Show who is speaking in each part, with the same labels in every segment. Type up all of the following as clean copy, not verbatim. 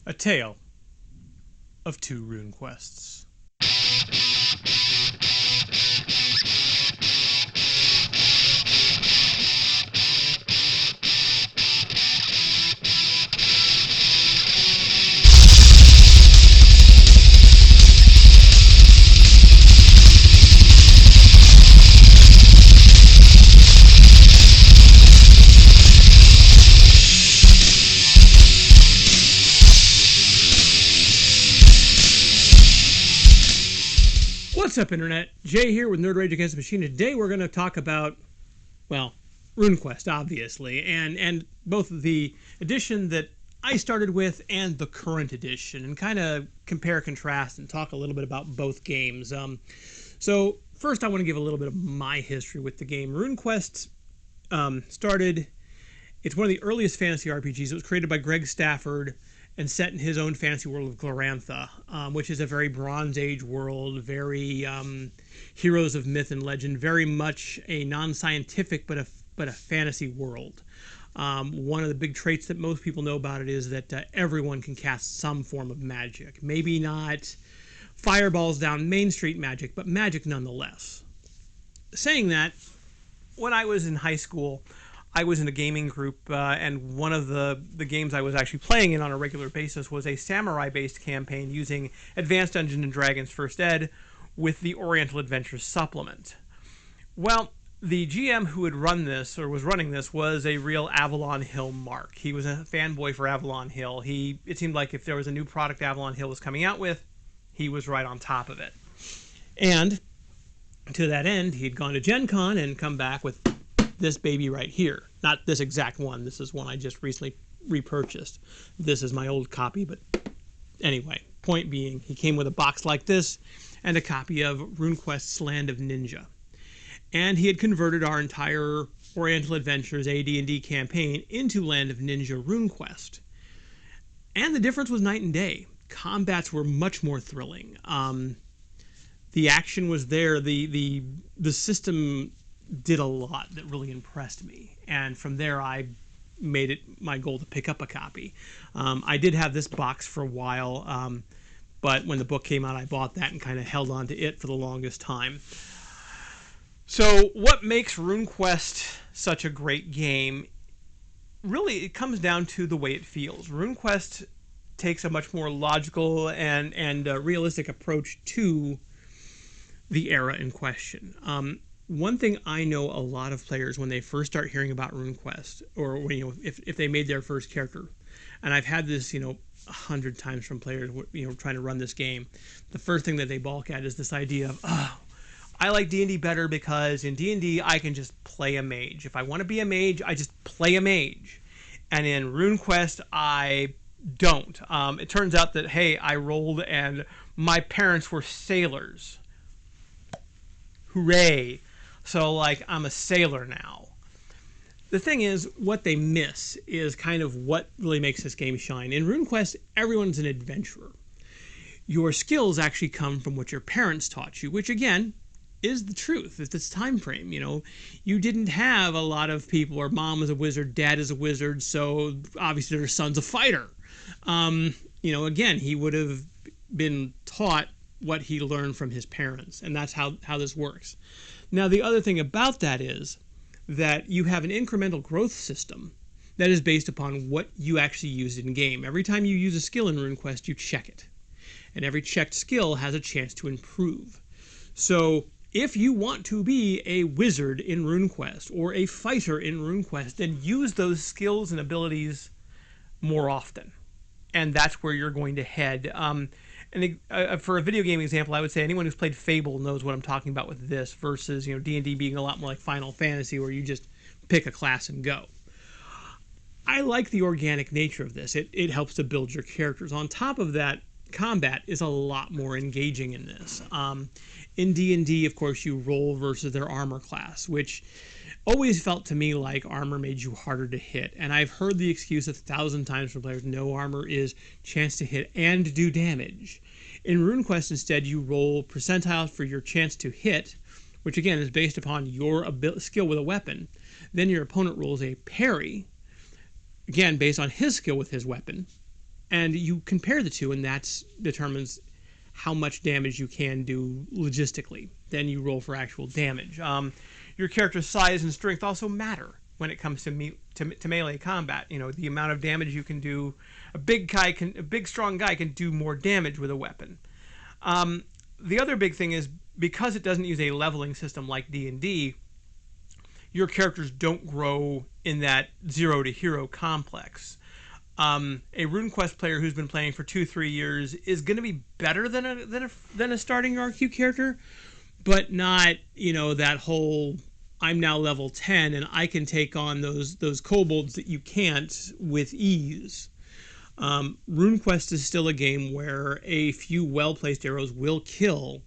Speaker 1: A Tale of Two Runequests. What's up, Internet? Jay here with Nerd Rage Against the Machine. Today we're going to talk about, well, Runequest, obviously, and both the edition that I started with and the current edition, and kind of compare, contrast, and talk a little bit about both games. So first I want to give a little bit of my history with the game. Runequest started, it's one of the earliest fantasy RPGs. It was created by Greg Stafford and set in his own fantasy world of GLorantha, which is a very Bronze Age world, very heroes of myth and legend, very much a non-scientific but a fantasy world. One of the big traits that most people know about it is that everyone can cast some form of magic. Maybe not fireballs down Main Street magic, but magic nonetheless. Saying that, when I was in high school, I was in a gaming group, and one of the games I was actually playing in on a regular basis was a samurai-based campaign using Advanced Dungeons & Dragons First Ed with the Oriental Adventures supplement. Well, the GM who had run this, or was running this, was a real Avalon Hill mark. He was a fanboy for Avalon Hill. It seemed like if there was a new product Avalon Hill was coming out with, he was right on top of it. And to that end, he'd gone to Gen Con and come back with this baby right here. Not this exact one. This is one I just recently repurchased. This is my old copy, but anyway, point being, he came with a box like this and a copy of Runequest's Land of Ninja. And he had converted our entire Oriental Adventures AD&D campaign into Land of Ninja Runequest. And the difference was night and day. Combats were much more thrilling. The action was there. The system did a lot that really impressed me, and from there I made it my goal to pick up a copy. I did have this box for a while, but when the book came out I bought that and kind of held on to it for the longest time. So what makes Runequest such a great game? Really, it comes down to the way it feels. Runequest takes a much more logical and realistic approach to the era in question. One thing I know a lot of players, when they first start hearing about Runequest, or if they made their first character, and I've had this 100 times from players trying to run this game, the first thing that they balk at is this idea of, oh, I like D&D better because in D&D I can just play a mage. If I want to be a mage, I just play a mage, and in Runequest I don't. It turns out that, hey, I rolled and my parents were sailors. Hooray! So, I'm a sailor now. The thing is, what they miss is kind of what really makes this game shine. In RuneQuest, everyone's an adventurer. Your skills actually come from what your parents taught you, which, again, is the truth. It's this time frame, You didn't have a lot of people, or mom is a wizard, dad is a wizard, so obviously their son's a fighter. Again, he would have been taught what he learned from his parents, and that's how this works. Now, the other thing about that is that you have an incremental growth system that is based upon what you actually used in game. Every time you use a skill in RuneQuest, you check it. And every checked skill has a chance to improve. So if you want to be a wizard in RuneQuest or a fighter in RuneQuest, then use those skills and abilities more often. And that's where you're going to head. For a video game example, I would say anyone who's played Fable knows what I'm talking about with this versus, D&D being a lot more like Final Fantasy where you just pick a class and go. I like the organic nature of this. It helps to build your characters. On top of that, combat is a lot more engaging in this. In D&D, of course, you roll versus their armor class, which always felt to me like armor made you harder to hit. And I've heard the excuse 1,000 times from players, no, armor is chance to hit and do damage. In RuneQuest, instead, you roll percentiles for your chance to hit, which again is based upon your skill with a weapon. Then your opponent rolls a parry, again based on his skill with his weapon. And you compare the two, and that determines how much damage you can do logistically. Then you roll for actual damage. Your character's size and strength also matter when it comes to melee combat. You know, the amount of damage you can do. A big strong guy can do more damage with a weapon. The other big thing is, because it doesn't use a leveling system like D&D, your characters don't grow in that zero to hero complex. A Runequest player who's been playing for 2-3 years is going to be better than a starting RQ character, but not, you know, that whole I'm now level 10 and I can take on those kobolds that you can't with ease. Runequest is still a game where a few well-placed arrows will kill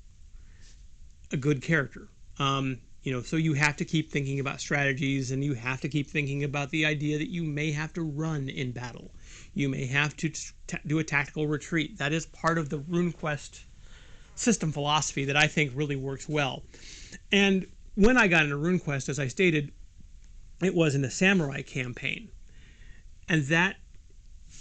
Speaker 1: a good character. You know, so you have to keep thinking about strategies, and you have to keep thinking about the idea that you may have to run in battle. You may have to do a tactical retreat. That is part of the Runequest system philosophy that I think really works well. And when I got into Runequest, as I stated, it was in the Samurai campaign. And that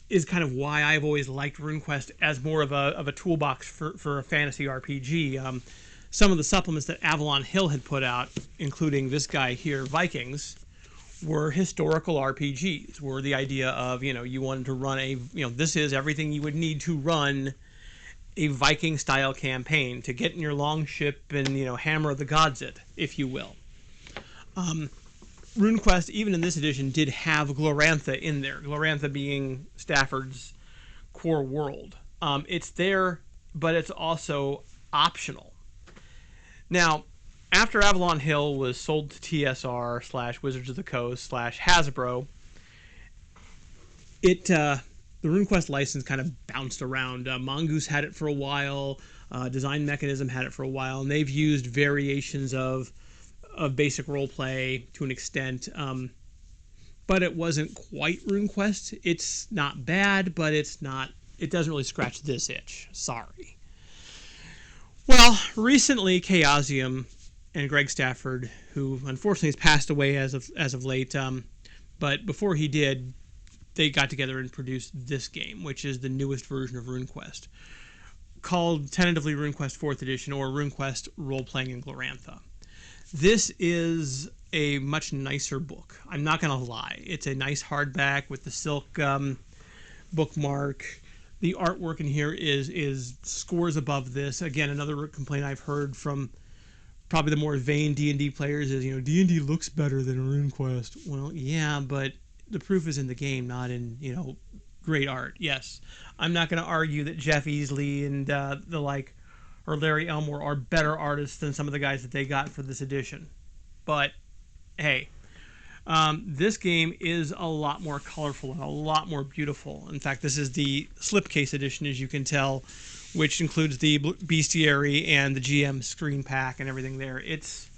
Speaker 1: is kind of why I've always liked Runequest as more of a toolbox for a fantasy RPG. Some of the supplements that Avalon Hill had put out, including this guy here, Vikings, were historical RPGs, were the idea of, you know, you wanted to run this is everything you would need to run a Viking-style campaign to get in your long ship and, you know, hammer the gods it, if you will. Runequest, even in this edition, did have GLorantha in there, GLorantha being Stafford's core world. It's there, but it's also optional. Now, after Avalon Hill was sold to TSR / Wizards of the Coast / Hasbro, the Runequest license kind of bounced around. Mongoose had it for a while, Design Mechanism had it for a while, and they've used variations of basic roleplay to an extent, but it wasn't quite Runequest. It's not bad, but it doesn't really scratch this itch. Sorry. Well, recently Chaosium and Greg Stafford, who unfortunately has passed away as of late, but before he did, they got together and produced this game, which is the newest version of Runequest, called tentatively Runequest 4th Edition, or Runequest Role-Playing in GLorantha. This is a much nicer book. I'm not going to lie. It's a nice hardback with the silk bookmark. The artwork in here is scores above this. Again, another complaint I've heard from probably the more vain D&D players is, you know, D&D looks better than Runequest. Well, yeah, but the proof is in the game, not in, you know, great art. Yes, I'm not going to argue that Jeff Easley and the like, or Larry Elmore are better artists than some of the guys that they got for this edition. But, hey, this game is a lot more colorful and a lot more beautiful. In fact, this is the slipcase edition, as you can tell, which includes the bestiary and the GM screen pack and everything there. It's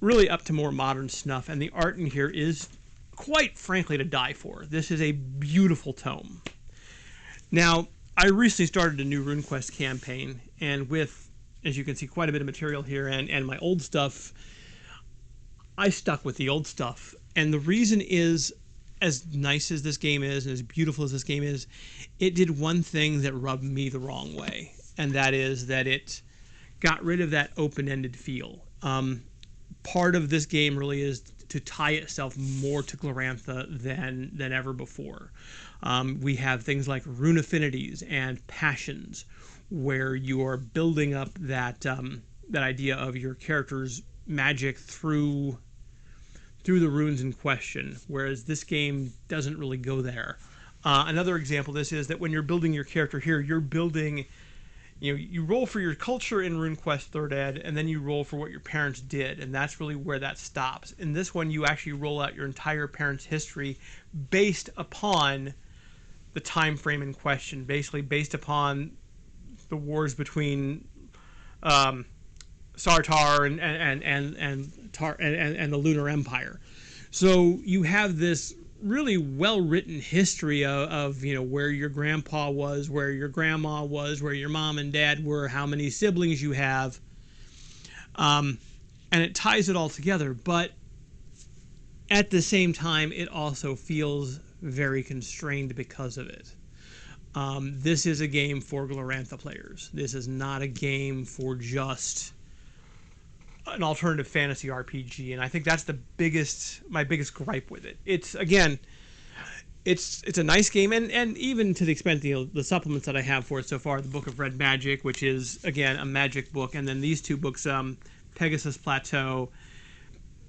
Speaker 1: really up to more modern snuff, and the art in here is, quite frankly, to die for. This is a beautiful tome. Now, I recently started a new Runequest campaign, and with, as you can see, quite a bit of material here and my old stuff, I stuck with the old stuff. And the reason is, as nice as this game is and as beautiful as this game is, it did one thing that rubbed me the wrong way, and that is that it got rid of that open-ended feel. Part of this game really is to tie itself more to GLorantha than ever before. We have things like rune affinities and passions, where you are building up that idea of your character's magic through the runes in question, whereas this game doesn't really go there. Another example of this is that when you're building your character here, you're building, you roll for your culture in Runequest 3rd Ed, and then you roll for what your parents did, and that's really where that stops. In this one, you actually roll out your entire parents' history based upon the time frame in question, basically based upon the wars between Sartar and the Lunar Empire. So you have this really well-written history of where your grandpa was, where your grandma was, where your mom and dad were, how many siblings you have, and it ties it all together. But at the same time, it also feels very constrained because of it. This is a game for GLorantha players. This is not a game for just an alternative fantasy RPG, and I think that's my biggest gripe with it. It's again, it's a nice game, and even to the extent the supplements that I have for it so far, the Book of Red Magic, which is again a magic book, and then these two books, Pegasus Plateau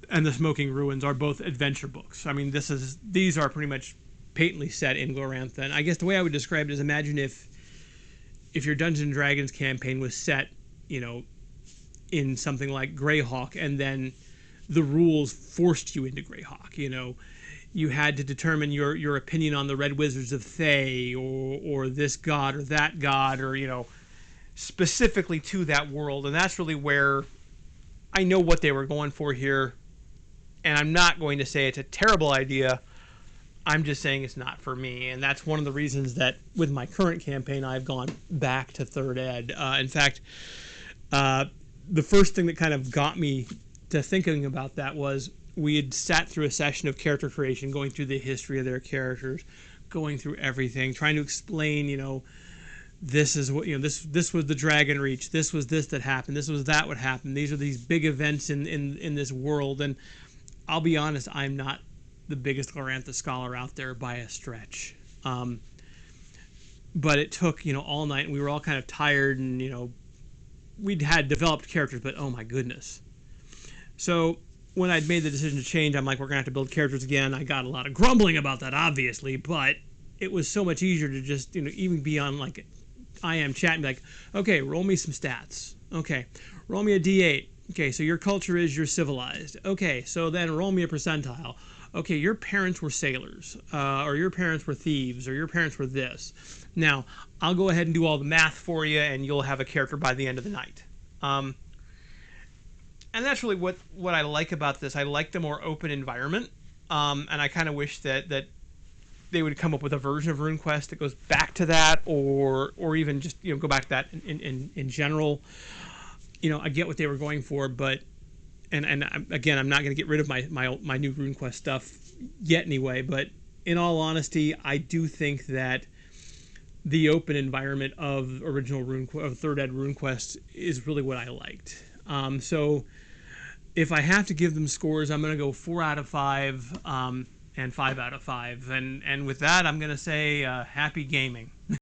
Speaker 1: and The Smoking Ruins, are both adventure books. I mean, these are pretty much patently set in GLorantha, and I guess the way I would describe it is, imagine if your Dungeons and Dragons campaign was set, in something like Greyhawk, and then the rules forced you into Greyhawk. You had to determine your opinion on the Red Wizards of Thay, or this god or that god, or specifically to that world. And that's really where I know what they were going for here, and I'm not going to say it's a terrible idea. I'm just saying it's not for me, and that's one of the reasons that with my current campaign I've gone back to 3rd Ed. In fact, the first thing that kind of got me to thinking about that was we had sat through a session of character creation, going through the history of their characters, going through everything, trying to explain, this is what, this was the Dragon Reach, this was this that happened, this was that what happened, these are these big events in this world. And I'll be honest, I'm not the biggest GLorantha scholar out there by a stretch. But it took, all night, and we were all kind of tired, and, we'd had developed characters, but oh my goodness. So when I'd made the decision to change, I'm like, we're going to have to build characters again. I got a lot of grumbling about that, obviously, but it was so much easier to just, even be on like I am chat and be like, okay, roll me some stats. Okay, roll me a D8. Okay, so your culture is you're civilized. Okay, so then roll me a percentile. Okay, your parents were sailors, or your parents were thieves, or your parents were this. Now, I'll go ahead and do all the math for you, and you'll have a character by the end of the night. And that's really what I like about this. I like the more open environment, and I kind of wish that they would come up with a version of Runequest that goes back to that, or even just go back to that in general. I get what they were going for, but and again, I'm not going to get rid of my new Runequest stuff yet anyway. But in all honesty, I do think that the open environment of original of 3rd Ed Runequest is really what I liked. So if I have to give them scores, I'm going to go 4 out of 5 and 5 out of 5. And with that, I'm going to say happy gaming.